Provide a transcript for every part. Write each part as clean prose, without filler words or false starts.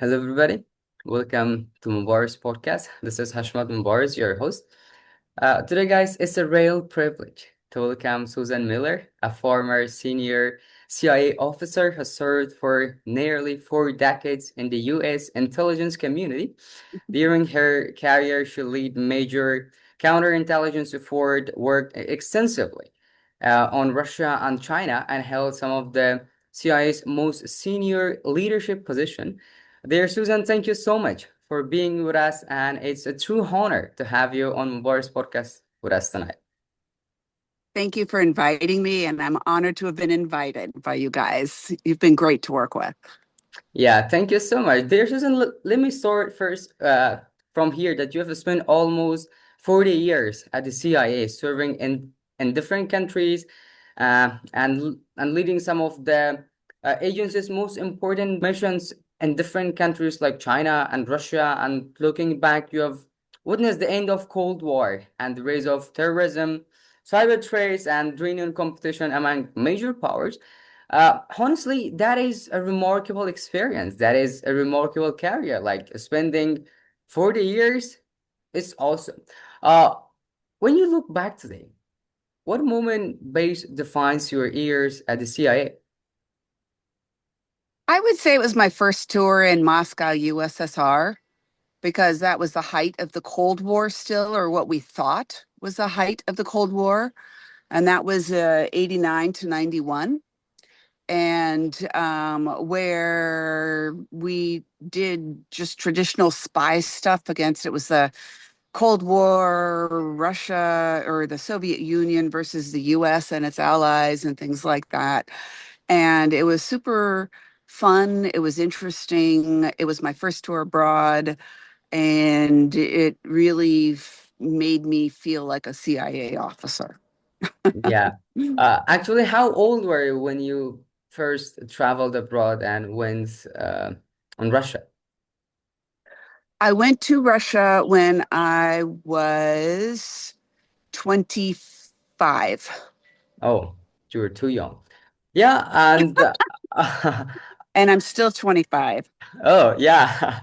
Hello, everybody. Welcome to Mubariz Podcast. This is Hashmat Mubariz, your host. Today, guys, it's a real privilege to welcome Susan Miller, a former senior CIA officer who served for nearly 4 decades in the U.S. intelligence community. During her career, she led major counterintelligence effort, worked extensively on Russia and China, and held some of the CIA's most senior leadership position. Dear Susan, thank you so much for being with us, and it's a true honor to have you on Mubariz Podcast with us tonight. Thank you for inviting me, and I'm honored to have been invited by you guys. You've been great to work with. Yeah, thank you so much. Dear Susan, let me start first from here that you have spent almost 40 years at the CIA, serving in different countries and leading some of the agency's most important missions in different countries like China and Russia. And looking back, you have witnessed the end of Cold War and the rise of terrorism, cyber threats, and renewed competition among major powers. Honestly, that is a remarkable experience. That is a remarkable career. Like spending 40 years is awesome. Uh, when you look back today, what moment base defines your years at the CIA? I would say it was my first tour in Moscow, USSR, because that was the height of the Cold War still, or what we thought was the height of the Cold War. And that was 89 to 91. And where we did just traditional spy stuff against it was the Cold War, Russia or the Soviet Union versus the US and its allies and things like that. And it was super fun. It was interesting. It was my first tour abroad, and it really made me feel like a CIA officer. Yeah. Actually, how old were you when you first traveled abroad and went on Russia? I went to Russia when I was 25. Oh, you were too young. Yeah, and And I'm still 25. oh, yeah.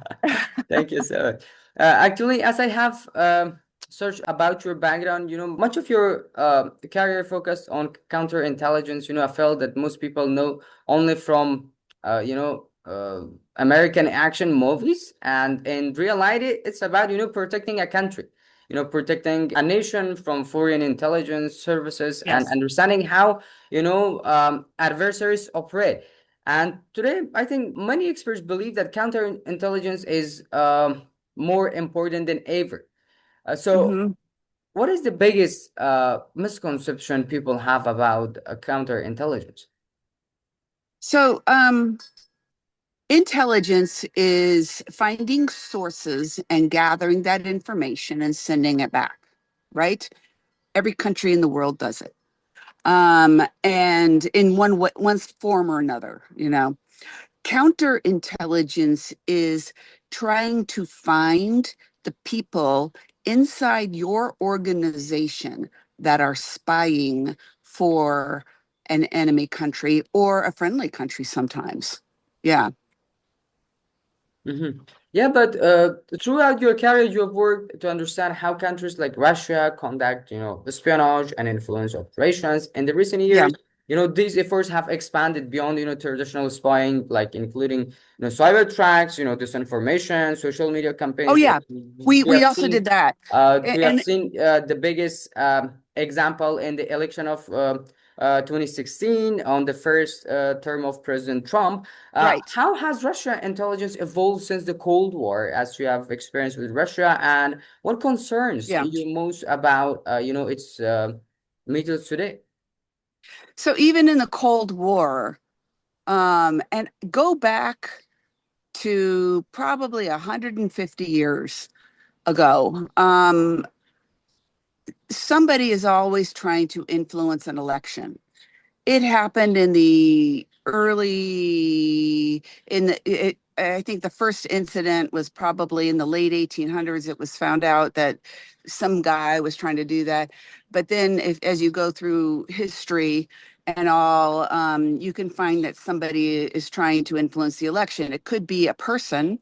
Thank you so much. Actually, as I have searched about your background, much of your career focused on counterintelligence. I felt that most people know only from, American action movies. And in reality, it's about, protecting a country, protecting a nation from foreign intelligence services and Yes. understanding how, adversaries operate. And today, I think many experts believe that counterintelligence is more important than ever. So, hmm what is the biggest misconception people have about counterintelligence? So, intelligence is finding sources and gathering that information and sending it back, right? Every country in the world does it. And in one form or another. Counterintelligence is trying to find the people inside your organization that are spying for an enemy country or a friendly country sometimes. Yeah. Mhm. Yeah, but throughout your career, you have worked to understand how countries like Russia conduct, espionage and influence operations. In the recent Yeah. years, these efforts have expanded beyond, traditional spying, like including, cyber tracks, disinformation, social media Oh, campaigns. Like yeah. we We have also seen, did that. we have And seen the biggest example in the election of 2016 on the first term of President Trump. right. How has Russia intelligence evolved since the Cold War, as you have experienced with Russia, and what concerns Yeah. you most about, its methods today? So even in the Cold War, and go back to probably 150 years ago, somebody is always trying to influence an election. It happened in the early in the it, I think the first incident was probably in the late 1800s. It was found out that some guy was trying to do that. But then as you go through history, and all, you can find that somebody is trying to influence the election. It could be a person,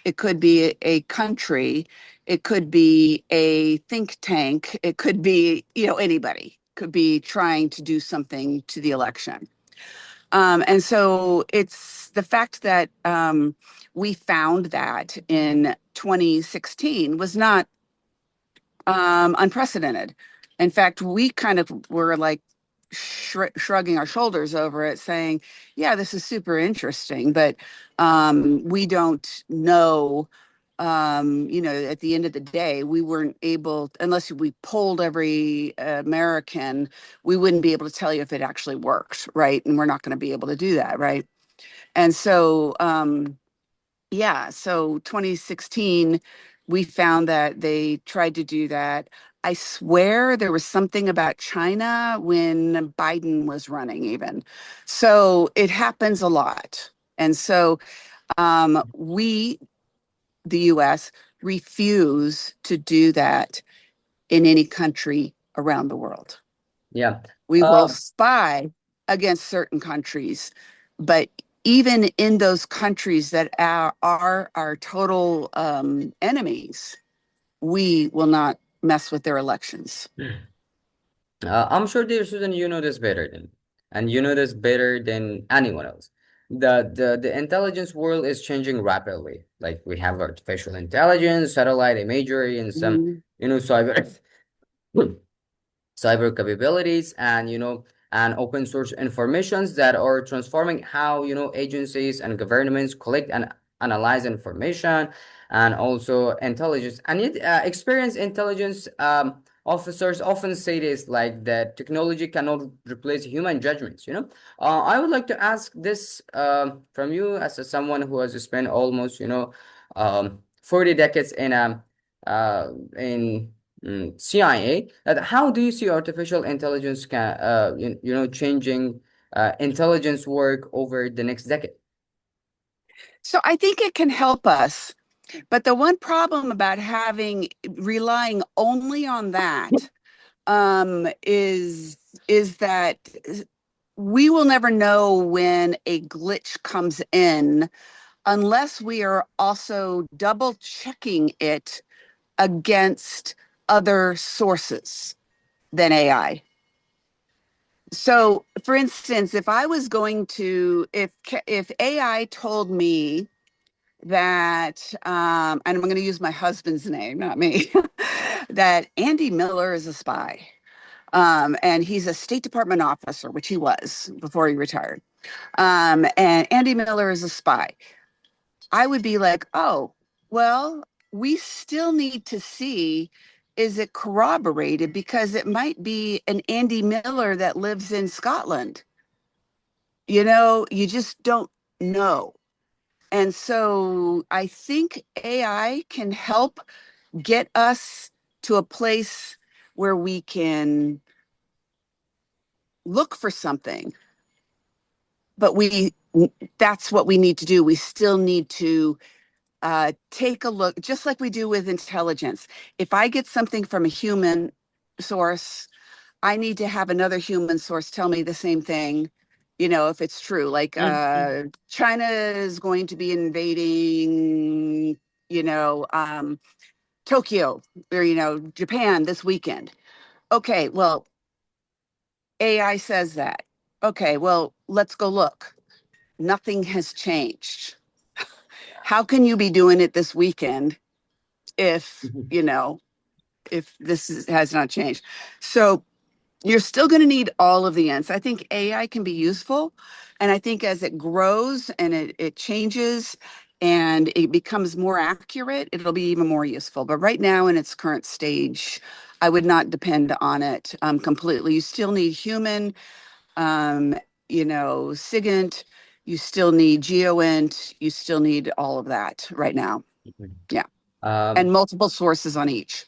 it could be a country, it could be a think tank, it could be, anybody could be trying to do something to the election. And so it's the fact that we found that in 2016 was not unprecedented. In fact, we kind of were like shrugging our shoulders over it, saying, "Yeah, this is super interesting," but we don't know. At the end of the day, we weren't able, unless we polled every American, we wouldn't be able to tell you if it actually worked, right? And we're not going to be able to do that, right? And so, yeah, so 2016, we found that they tried to do that. I swear there was something about China when Biden was running, even. So it happens a lot. And so we, the US, refuse to do that in any country around the world. Yeah. We will Um, spy against certain countries, but even in those countries that are our total enemies, we will not mess with their elections. I'm sure, dear Susan, you know this better than, and you know this better than anyone else. The intelligence world is changing rapidly. Like we have artificial intelligence, satellite imagery, and some, Mhm. cyber cyber capabilities, and and open source informations that are transforming how agencies and governments collect and analyze information, and also intelligence. And yet experienced intelligence officers often say this, like that technology cannot replace human judgments. I would like to ask this from you, as someone who has spent almost 40 decades in CIA, that how do you see artificial intelligence can changing intelligence work over the next decade? So I think it can help us. But the one problem about relying only on that is that we will never know when a glitch comes in unless we are also double checking it against other sources than AI. So, for instance, if I was going to, if AI told me that, and I'm going to use my husband's name, not me, that Andy Miller is a spy, and he's a State Department officer, which he was before he retired. And Andy Miller is a spy. I would be like, oh, well, we still need to see, is it corroborated? Because it might be an Andy Miller that lives in Scotland. You just don't know. And so I think AI can help get us to a place where we can look for something, but that's what we need to do. We still need to take a look, just like we do with intelligence. If I get something from a human source, I need to have another human source tell me the same thing, if it's true. Like China is going to be invading, Tokyo or, Japan this weekend. Okay, well, AI says that. Okay, well, let's go look. Nothing has changed. How can you be doing it this weekend if, if has not changed? So you're still going to need all of the ends. I think AI can be useful. And I think as it grows and it changes and it becomes more accurate, it'll be even more useful. But right now, in its current stage, I would not depend on it completely. You still need human, SIGINT, you still need GeoInt, you still need all of that right now. Yeah. And Um, multiple sources on each.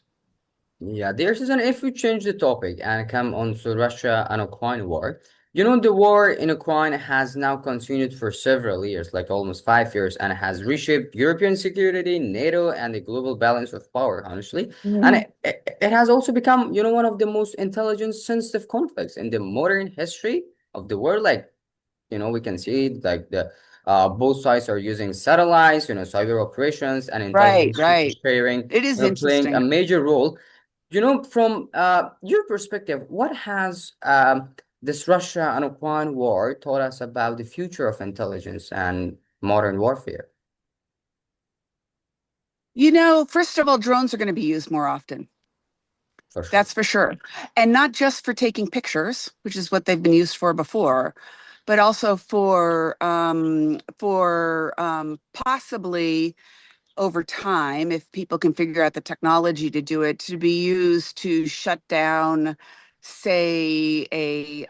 Yeah, there's an if we change the topic and come on to Russia and Ukraine war. The war in Ukraine has now continued for several years, like almost 5 years, and has reshaped European security, NATO, and the global balance of power, honestly. And Mhm. it has also become, one of the most intelligence sensitive conflicts in the modern history of the world. Like, we can see like the both sides are using satellites, cyber operations and Right, intelligence right. sharing, It is playing a interesting. major role. From your perspective, what has this Russia and Ukraine war taught us about the future of intelligence and modern warfare? First of all, drones are going to be used more often. For sure. That's for sure. And not just for taking pictures, which is what they've been used for before, but also for possibly over time, if people can figure out the technology to do it, to be used to shut down, say, a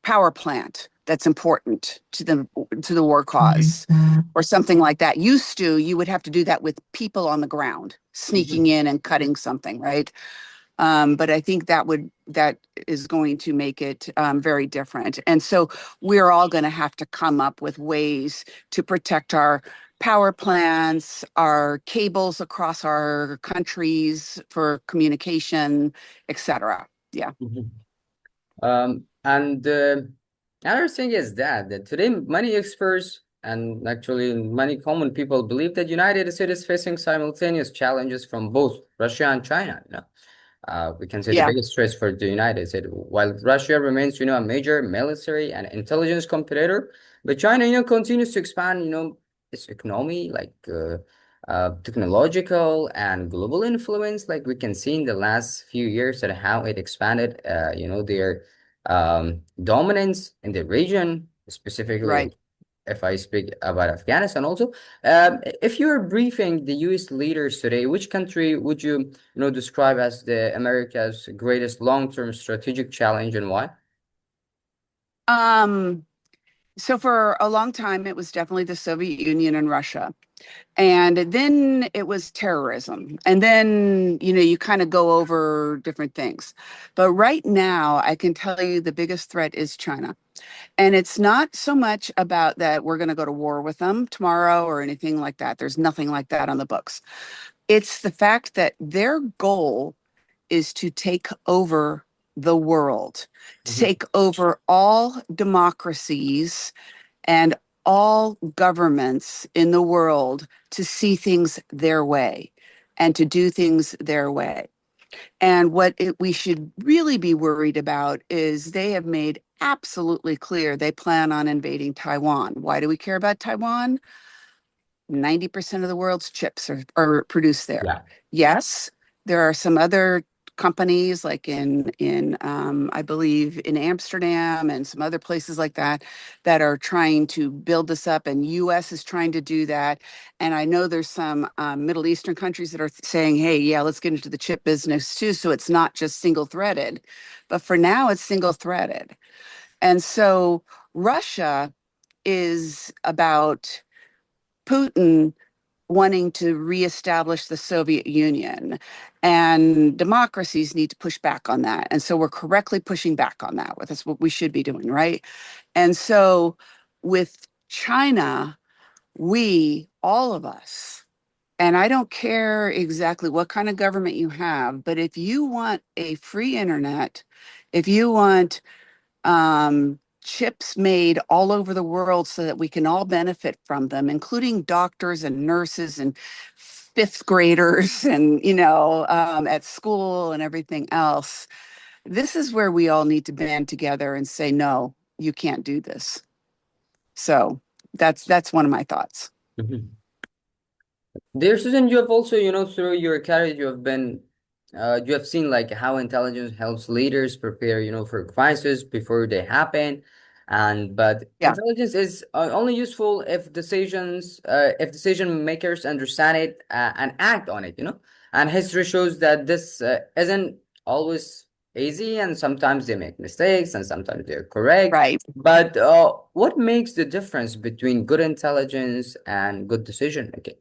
power plant that's important to the war cause or something like that. Used to, you would have to do that with people on the ground, sneaking Mhm. in and cutting something, right? But I think that is going to make it very different. And so we're all going to have to come up with ways to protect our power plants, our cables across our countries for communication, etc. Yeah. Mhm. And another thing is that today many experts and actually many common people believe that United States is facing simultaneous challenges from both Russia and China. We can say the Yeah. biggest threat for the United States, while Russia remains, a major military and intelligence competitor, but China, continues to expand, its economy, like technological and global influence, like we can see in the last few years and how it expanded, their dominance in the region, specifically Right. if I speak about Afghanistan also. If you're briefing the US leaders today, which country would you, describe as the America's greatest long-term strategic challenge and why? Um, so for a long time, it was definitely the Soviet Union and Russia. And then it was terrorism. And then, you kind of go over different things. But right now, I can tell you the biggest threat is China. And it's not so much about that we're going to go to war with them tomorrow or anything like that. There's nothing like that on the books. It's the fact that their goal is to take over the world, to Mhm, take over all democracies and all governments in the world to see things their way and to do things their way. And we should really be worried about is they have made absolutely clear they plan on invading Taiwan. Why do we care about Taiwan? 90% of the world's chips are produced there. yeah. Yes, there are some other companies like in I believe in Amsterdam and some other places like that that are trying to build this up, and US is trying to do that. And I know there's some Middle Eastern countries that are saying, hey, yeah, let's get into the chip business too, so it's not just single threaded. But for now, it's single threaded. And so Russia is about Putin wanting to reestablish the Soviet Union. And democracies need to push back on that. And so we're correctly pushing back on that. That's what we should be doing, right? And so with China, all of us, and I don't care exactly what kind of government you have, but if you want a free internet, if you want chips made all over the world so that we can all benefit from them, including doctors and nurses and fifth graders and, at school and everything else. This is where we all need to band together and say, no, you can't do this. So that's one of my thoughts. Mhm. Dear Susan, you have also, through your career, you have seen like how intelligence helps leaders prepare, for crises before they happen. But Yeah, intelligence is only useful if decision makers understand it and act on it, And history shows that this isn't always easy, and sometimes they make mistakes and sometimes they're correct. right. But what makes the difference between good intelligence and good decision making?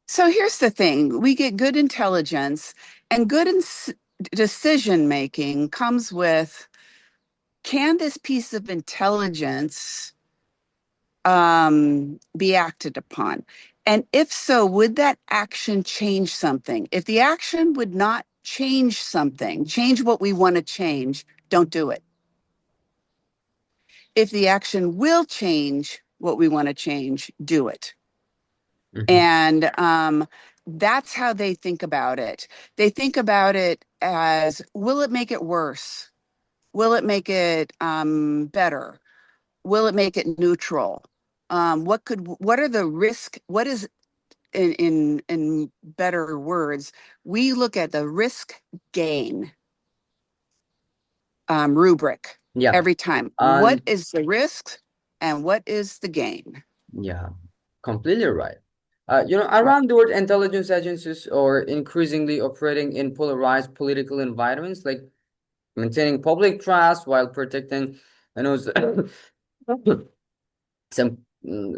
So here's the thing. We get good intelligence, and decision making comes with, can this piece of intelligence be acted upon? And if so, would that action change something? If the action would not change something, change what we want to change, don't do it. If the action will change what we want to change, do it. Mhm. And that's how they think about it. They think about it as, will it make it worse? Will it make it better? Will it make it neutral? What are the risk? What is in better words, we look at the risk gain rubric Yeah. every time. What And is the risk and what is the gain? yeah, completely right. Right. Around the world, intelligence agencies are increasingly operating in polarized political environments, like maintaining public trust while protecting, you know,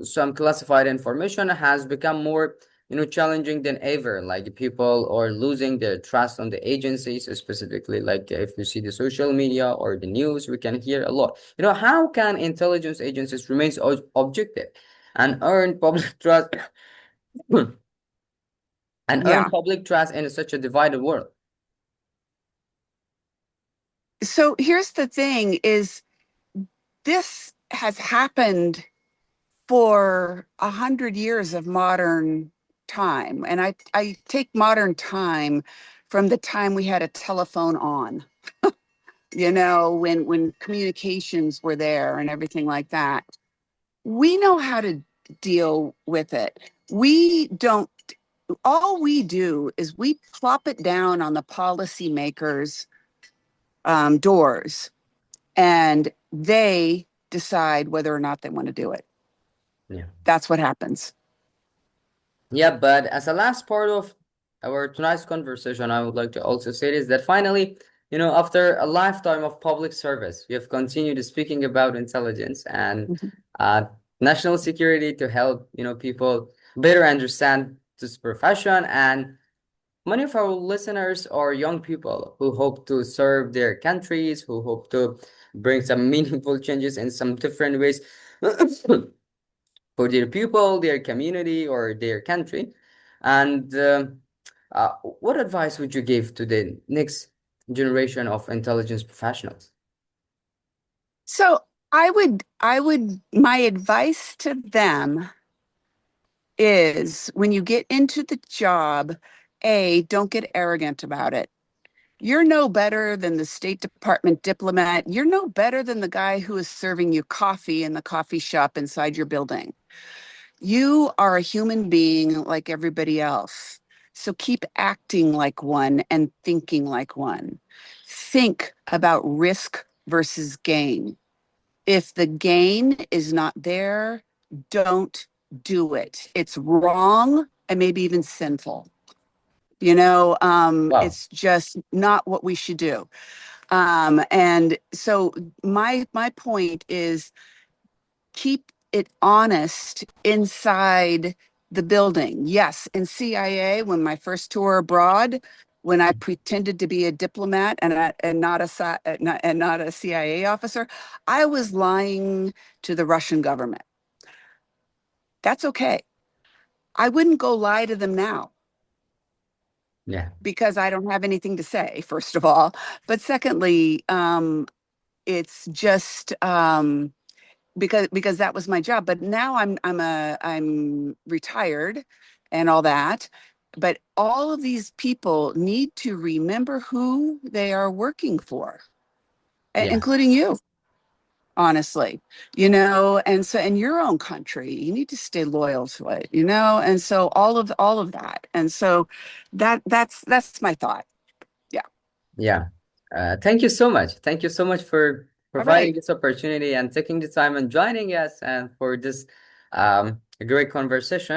some classified information has become more, challenging than ever. Like people are losing their trust on the agencies, specifically, like if you see the social media or the news, we can hear a lot. How can intelligence agencies remain objective and earn public trust and earn Yeah. public trust in such a divided world? So here's the thing is this has happened for 100 years of modern time. And I take modern time from the time we had a telephone on, when communications were there and everything like that. We know how to deal with it. We don't, all we do is we plop it down on the policymakers' doors and they decide whether or not they want to do it. Yeah. That's what happens. Yeah, but as a last part of our tonight's conversation, I would like to also say this that finally, after a lifetime of public service, we have continued speaking about intelligence and Mhm. uh, national security to help, people better understand this profession. And many of our listeners are young people who hope to serve their countries, who hope to bring some meaningful changes in some different ways. For their people, their community, or their country. And what advice would you give to the next generation of intelligence professionals? So my advice to them is when you get into the job, don't get arrogant about it. You're no better than the State Department diplomat. You're no better than the guy who is serving you coffee in the coffee shop inside your building. You are a human being like everybody else. So keep acting like one and thinking like one. Think about risk versus gain. If the gain is not there, don't do it. It's wrong and maybe even sinful. Wow. It's just not what we should do. And so my point is keep it honest inside the building. Yes, in CIA, when my first tour abroad, when I pretended to be a diplomat and not a CIA officer, I was lying to the Russian government. That's okay. I wouldn't go lie to them now Yeah. because I don't have anything to say, first of all. But secondly, it's just because that was my job. But now I'm retired and all that. But all of these people need to remember who they are working for, Yeah. including you, honestly, and so in your own country, you need to stay loyal to it, and so all of that. And so that's my thought. Yeah. Yeah. Thank you so much. Thank you so much for All providing right. this opportunity and taking the time and joining us and for this great conversation.